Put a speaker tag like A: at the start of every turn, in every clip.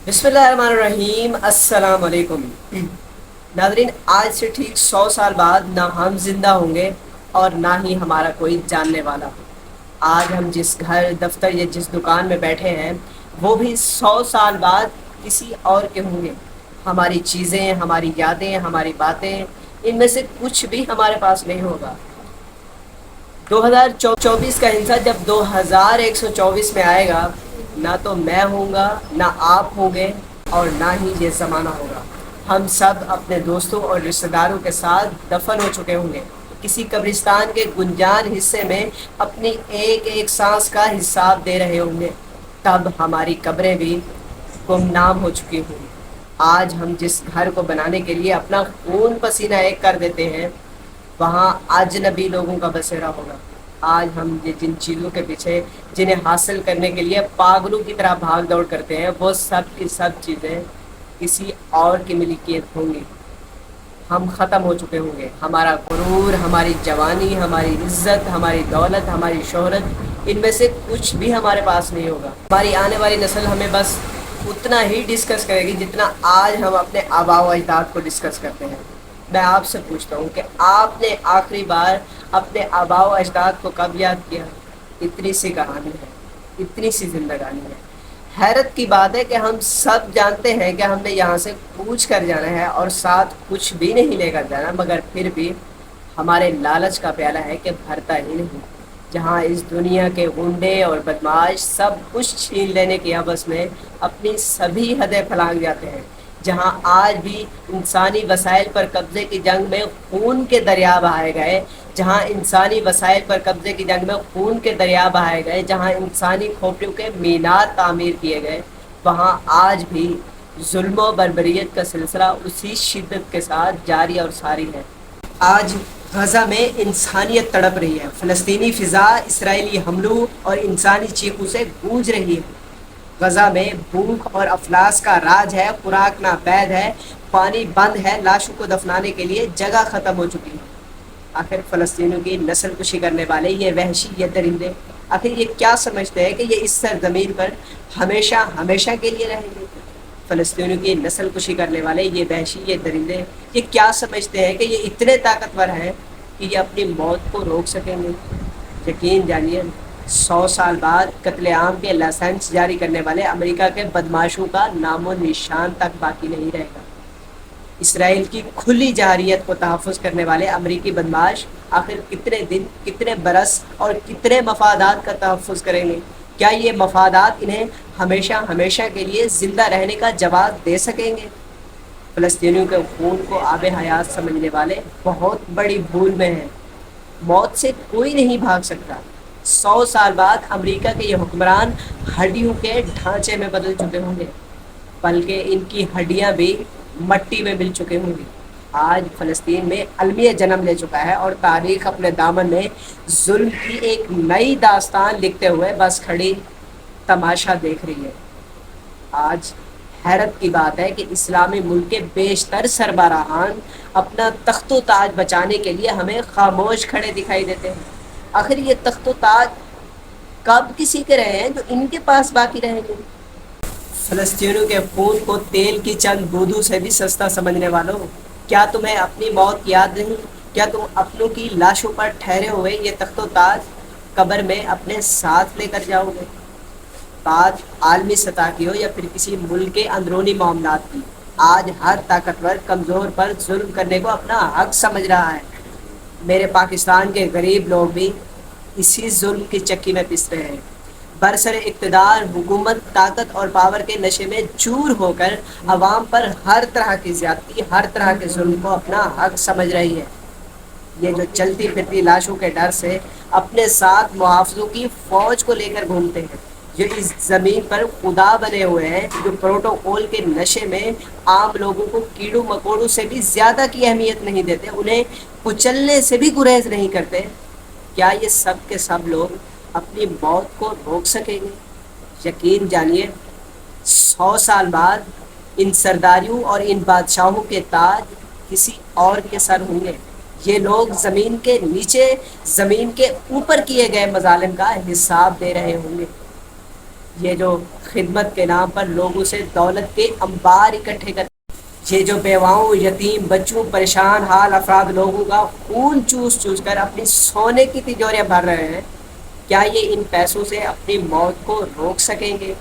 A: बिस्मिल्लाहिर्रहमानिर्रहीम अस्सलाम वालेकुम। नाज़रीन, आज से ठीक 100 साल बाद ना हम जिंदा होंगे और ना ही हमारा कोई जानने वाला। आज हम जिस घर, दफ्तर या जिस दुकान में बैठे हैं वो भी 100 साल बाद किसी और के होंगे। हमारी चीज़ें, हमारी यादें, हमारी बातें, इनमें से कुछ भी हमारे पास नहीं होगा। 2024 का हिंसा जब 2124 में आएगा, ना तो मैं होऊंगा, ना आप होंगे, और ना ही ये ज़माना होगा। हम सब अपने दोस्तों और रिश्तेदारों के साथ दफन हो चुके होंगे, किसी कब्रिस्तान के गुंजान हिस्से में अपनी एक एक सांस का हिसाब दे रहे होंगे। तब हमारी कब्रें भी गुमनाम हो चुकी होंगी। आज हम जिस घर को बनाने के लिए अपना खून पसीना एक कर देते हैं, वहाँ अजनबी लोगों का बसेरा होगा। आज हम ये जिन चीज़ों के पीछे, जिन्हें हासिल करने के लिए पागलों की तरह भाग दौड़ करते हैं, वो सब की सब चीज़ें किसी और की मिल्कियत होंगी। हम ख़त्म हो चुके होंगे। हमारा गुरूर, हमारी जवानी, हमारी इज्जत, हमारी दौलत, हमारी शोहरत, इनमें से कुछ भी हमारे पास नहीं होगा। हमारी आने वाली नस्ल हमें बस उतना ही डिस्कस करेगी जितना आज हम अपने आबा व अजदाद को डिस्कस करते हैं। मैं आपसे पूछता हूँ कि आपने आखिरी बार अपने आबा व अजदाद को कब याद किया? इतनी सी कहानी है, इतनी सी जिंदगानी है। हैरत की बात है कि हम सब जानते हैं कि हमने यहाँ से कूच कर जाना है और साथ कुछ भी नहीं लेकर जाना, मगर फिर भी हमारे लालच का प्याला है कि भरता ही नहीं। जहाँ इस दुनिया के गुंडे और बदमाश सब कुछ छीन लेने की हवस में अपनी सभी हदें फैलांग जाते हैं, जहाँ आज भी इंसानी वसाइल पर कब्ज़े की जंग में खून के दरिया बहाए गए, जहाँ इंसानी वसाइल पर कब्ज़े की जंग में खून के दरिया बहाए गए, जहाँ इंसानी खोपड़ियों के मीनार तामीर किए गए, वहाँ आज भी जुल्म व बर्बरियत का सिलसिला उसी शिद्दत के साथ जारी और सारी है। आज गज़ा में इंसानियत तड़प रही है। फ़लस्तीनी फ़िज़ा इसराइली हमलों और इंसानी चीखों से गूंज रही है। गज़ा में भूख और अफलास का राज है, खुराक नापैद है, पानी बंद है, लाशों को दफनाने के लिए जगह ख़त्म हो चुकी है। आखिर फ़लस्तीनियों की नस्ल कुशी करने वाले ये वहशी, ये दरिंदे, आखिर ये क्या समझते हैं कि ये इस सरज़मीन पर हमेशा हमेशा के लिए रहेंगे? फ़लस्तीनियों की नस्ल कुशी करने वाले ये वहशी, ये दरिंदे, ये क्या समझते हैं कि ये इतने ताकतवर हैं कि ये अपनी मौत को रोक सकेंगे? यकीन जानिए, 100 साल बाद कत्लेआम के लाइसेंस जारी करने वाले अमेरिका के बदमाशों का नामो निशान तक बाकी नहीं रहेगा। इसराइल की खुली जारियत को तहफ़्फ़ुज़ करने वाले अमेरिकी बदमाश आखिर कितने दिन, कितने बरस और कितने मफादात का तहफ़्फ़ुज़ करेंगे? क्या ये मफादात इन्हें हमेशा हमेशा के लिए ज़िंदा रहने का जवाब दे सकेंगे? फ़लस्तीनियों के खून को आब हयात समझने वाले बहुत बड़ी भूल में हैं। मौत से कोई नहीं भाग सकता। 100 साल बाद अमेरिका के ये हुक्मरान हड्डियों के ढांचे में बदल चुके होंगे, बल्कि इनकी हड्डियां भी मट्टी में मिल चुके होंगे। आज फ़लस्तीन में अलमिया जन्म ले चुका है और तारीख़ अपने दामन में जुल्म की एक नई दास्तान लिखते हुए बस खड़ी तमाशा देख रही है। आज हैरत की बात है कि इस्लामी मुल्क के बेशतर सरबराहान अपना तख्तो ताज बचाने के लिए हमें खामोश खड़े दिखाई देते हैं। आखिर ये तख्तो ताज कब किसी के रहे हैं जो इनके पास बाकी रहेंगे? फ़लस्तीनियों के खून को तेल की चंद बूंदों से भी सस्ता समझने वालों, क्या तुम्हें अपनी मौत याद नहीं? क्या तुम अपनों की लाशों पर ठहरे हुए ये तख्तो ताज कब्र में अपने साथ लेकर जाओगे? बात आलमी सतह की हो या फिर किसी मुल्क के अंदरूनी मामलात की, आज हर ताकतवर कमज़ोर पर जुल्म करने को अपना हक समझ रहा है। मेरे पाकिस्तान के गरीब लोग भी इसी जुल्म की चक्की में पिस रहे हैं। बरसरे इक़्तिदार हुकूमत ताकत और पावर के नशे में चूर होकर अवाम पर हर तरह की ज़्यादती, हर तरह के जुल्म को अपना हक समझ रही है। ये जो चलती फिरती लाशों के डर से अपने साथ मुहाफ़िज़ों की फ़ौज को लेकर घूमते हैं, जो इस ज़मीन पर खुदा बने हुए हैं, जो प्रोटोकॉल के नशे में आम लोगों को कीड़ों मकोड़ों से भी ज़्यादा की अहमियत नहीं देते, उन्हें कुचलने से भी गुरेज नहीं करते, क्या ये सब के सब लोग अपनी मौत को रोक सकेंगे? यकीन जानिए, 100 साल बाद इन सरदारियों और इन बादशाहों के ताज किसी और के सर होंगे। ये लोग ज़मीन के नीचे, ज़मीन के ऊपर किए गए मज़ालिम का हिसाब दे रहे होंगे। یہ جو خدمت کے نام پر لوگوں سے دولت کے انبار اکٹھے کرتے ہیں، یہ جو بیواؤں، یتیم بچوں، پریشان حال افراد لوگوں کا خون چوس چوس کر اپنی سونے کی تجوریاں بھر رہے ہیں، کیا یہ ان پیسوں سے اپنی موت کو روک سکیں گے؟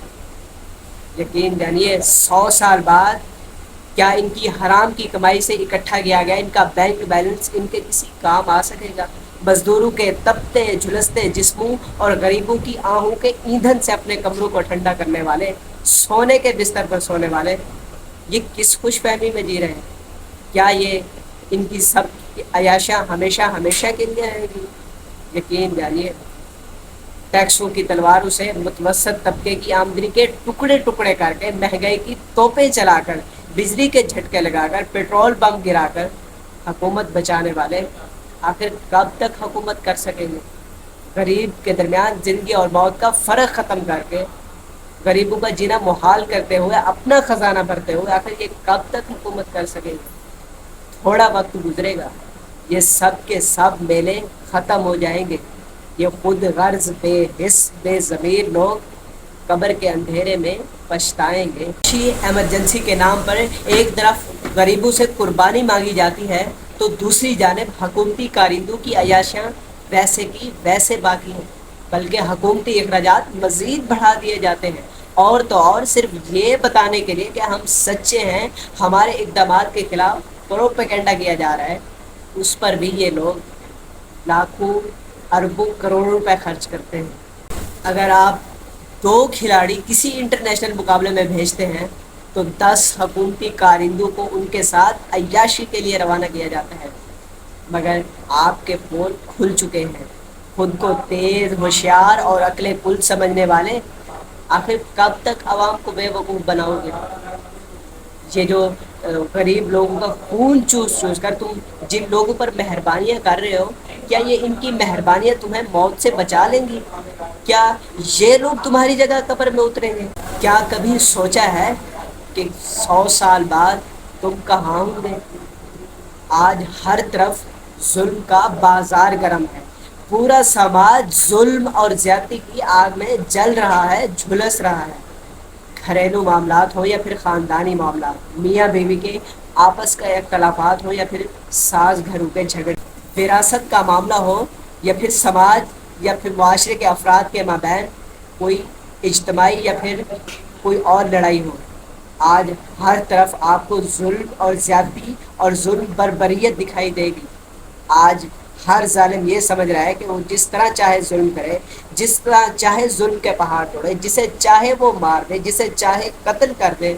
A: یقین جانیے 100 سال بعد کیا ان کی حرام کی کمائی سے اکٹھا کیا گیا ان کا بینک بیلنس ان کے کسی کام آ سکے گا؟ مزدوروں کے تپتے جھلستے جسموں اور غریبوں کی آہوں کے ایندھن سے اپنے کمروں کو ٹھنڈا کرنے والے، سونے کے بستر پر سونے والے، یہ کس خوش فہمی میں جی رہے ہیں؟ کیا یہ ان کی سب عیاشیاں ہمیشہ ہمیشہ کے لیے رہیں گی؟ یقین جانیے ٹیکسوں کی تلواروں سے متوسط طبقے کی آمدنی کے ٹکڑے ٹکڑے کر کے، مہنگائی کی توپیں چلا کر، بجلی کے جھٹکے لگا کر، پیٹرول بم گرا کر حکومت بچانے والے آخر کب تک حکومت کر سکیں گے؟ غریب کے درمیان زندگی اور موت کا فرق ختم کر کے، غریبوں کا جینا محال کرتے ہوئے، اپنا خزانہ بھرتے ہوئے آخر یہ کب تک حکومت کر سکیں گے؟ تھوڑا وقت گزرے گا، یہ سب کے سب میلے ختم ہو جائیں گے، یہ خود غرض بے حس بے ضمیر لوگ قبر کے اندھیرے میں پچھتائیں گے۔ ایمرجنسی کے نام پر ایک طرف غریبوں سے قربانی مانگی جاتی ہے تو دوسری جانب حکومتی کارندوں کی عیاشیاں ویسے کی ویسے باقی ہیں، بلکہ حکومتی اخراجات مزید بڑھا دیے جاتے ہیں، اور تو اور صرف یہ بتانے کے لیے کہ ہم سچے ہیں، ہمارے اقدامات کے خلاف پروپیگنڈا کیا جا رہا ہے، اس پر بھی یہ لوگ لاکھوں اربوں کروڑوں روپے خرچ کرتے ہیں۔ اگر آپ 2 کھلاڑی کسی انٹرنیشنل مقابلے میں بھیجتے ہیں تو 10 حکومتی کارندوں کو ان کے ساتھ عیاشی کے لیے روانہ کیا جاتا ہے، مگر آپ کے پول کھل چکے ہیں، خود کو تیز، ہوشیار اور عقل کل سمجھنے والے آخر کب تک عوام کو بے وقوف بناؤ گے؟ یہ جو غریب لوگوں کا خون چوس چوس کر تم جن لوگوں پر مہربانیاں کر رہے ہو، کیا یہ ان کی مہربانیاں تمہیں موت سے بچا لیں گی؟ کیا یہ لوگ تمہاری جگہ قبر میں اتریں گے؟ کیا کبھی سوچا ہے کہ 100 سال بعد تم کہاں ہوں گے؟ آج ہر طرف ظلم کا بازار گرم ہے، پورا سماج ظلم اور زیادتی کی آگ میں جل رہا ہے، جھلس رہا ہے۔ گھریلو معاملات ہو یا پھر خاندانی معاملات، میاں بیوی کے آپس کا اختلافات ہو یا پھر ساس گھروں کے جھگڑے، وراثت کا معاملہ ہو یا پھر سماج یا پھر معاشرے کے افراد کے مابین کوئی اجتماعی یا پھر کوئی اور لڑائی ہو، آج ہر طرف آپ کو ظلم اور زیادتی اور ظلم بربریت دکھائی دے گی۔ آج ہر ظالم یہ سمجھ رہا ہے کہ وہ جس طرح چاہے ظلم کرے، جس طرح چاہے ظلم کے پہاڑ توڑے، جسے چاہے وہ مار دے، جسے چاہے قتل کر دے،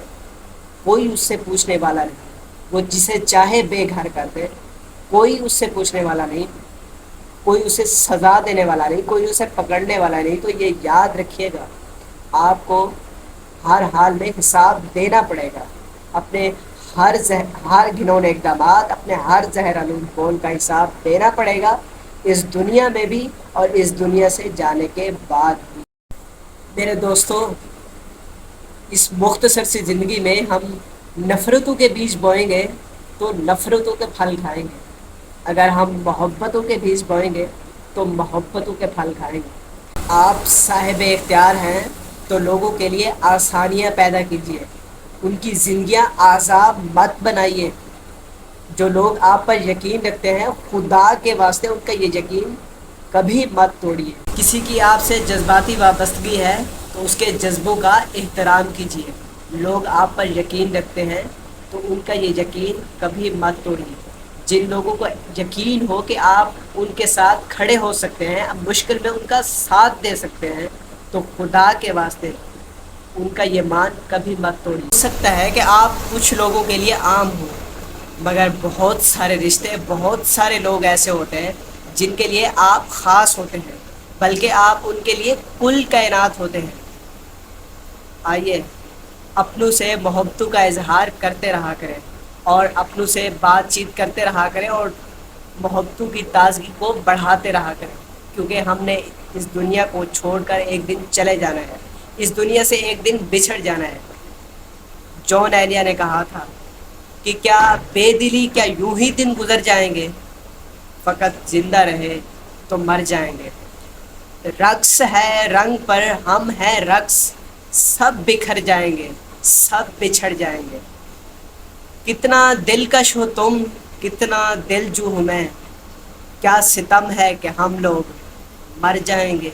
A: کوئی اس سے پوچھنے والا نہیں۔ وہ جسے چاہے بے گھر کر دے، کوئی اس سے پوچھنے والا نہیں، کوئی اسے سزا دینے والا نہیں، کوئی اسے پکڑنے والا نہیں۔ تو یہ یاد رکھیے گا، آپ کو ہر حال میں حساب دینا پڑے گا، اپنے ہر گھنونے اقدامات، اپنے ہر زہر آلود قول کا حساب دینا پڑے گا، اس دنیا میں بھی اور اس دنیا سے جانے کے بعد بھی۔ میرے دوستو، اس مختصر سی زندگی میں ہم نفرتوں کے بیج بوئیں گے تو نفرتوں کے پھل کھائیں گے، اگر ہم محبتوں کے بیج بوئیں گے تو محبتوں کے پھل کھائیں گے۔ آپ صاحب اختیار ہیں تو لوگوں کے لیے آسانیاں پیدا کیجیے، ان کی زندگیاں عذاب مت بنائیے۔ جو لوگ آپ پر یقین رکھتے ہیں، خدا کے واسطے ان کا یہ یقین کبھی مت توڑیے۔ کسی کی آپ سے جذباتی وابستگی ہے تو اس کے جذبوں کا احترام کیجیے۔ لوگ آپ پر یقین رکھتے ہیں تو ان کا یہ یقین کبھی مت توڑیے۔ جن لوگوں کو یقین ہو کہ آپ ان کے ساتھ کھڑے ہو سکتے ہیں، اب مشکل میں ان کا ساتھ دے سکتے ہیں، تو خدا کے واسطے ان کا یہ مان کبھی مت توڑیے۔ ہو سکتا ہے کہ آپ کچھ لوگوں کے لیے عام ہوں، مگر بہت سارے رشتے، بہت سارے لوگ ایسے ہوتے ہیں جن کے لیے آپ خاص ہوتے ہیں، بلکہ آپ ان کے لیے کل کائنات ہوتے ہیں۔ آئیے اپنوں سے محبتوں کا اظہار کرتے رہا کریں، اور اپنوں سے بات چیت کرتے رہا کریں، اور محبتوں کی تازگی کو بڑھاتے رہا کریں، کیونکہ ہم نے اس دنیا کو چھوڑ کر ایک دن چلے جانا ہے، اس دنیا سے ایک دن بچھڑ جانا ہے۔ جون ایلیا نے کہا تھا کہ کیا بے دلی، کیا یوں ہی دن گزر جائیں گے، فقط زندہ رہے تو مر جائیں گے۔ رقص ہے رنگ پر، ہم ہیں رقص، سب بکھر جائیں گے، سب بچھڑ جائیں گے۔ کتنا دلکش ہو تم، کتنا دلجو ہوں میں، کیا ستم ہے کہ ہم لوگ مر جائیں گے۔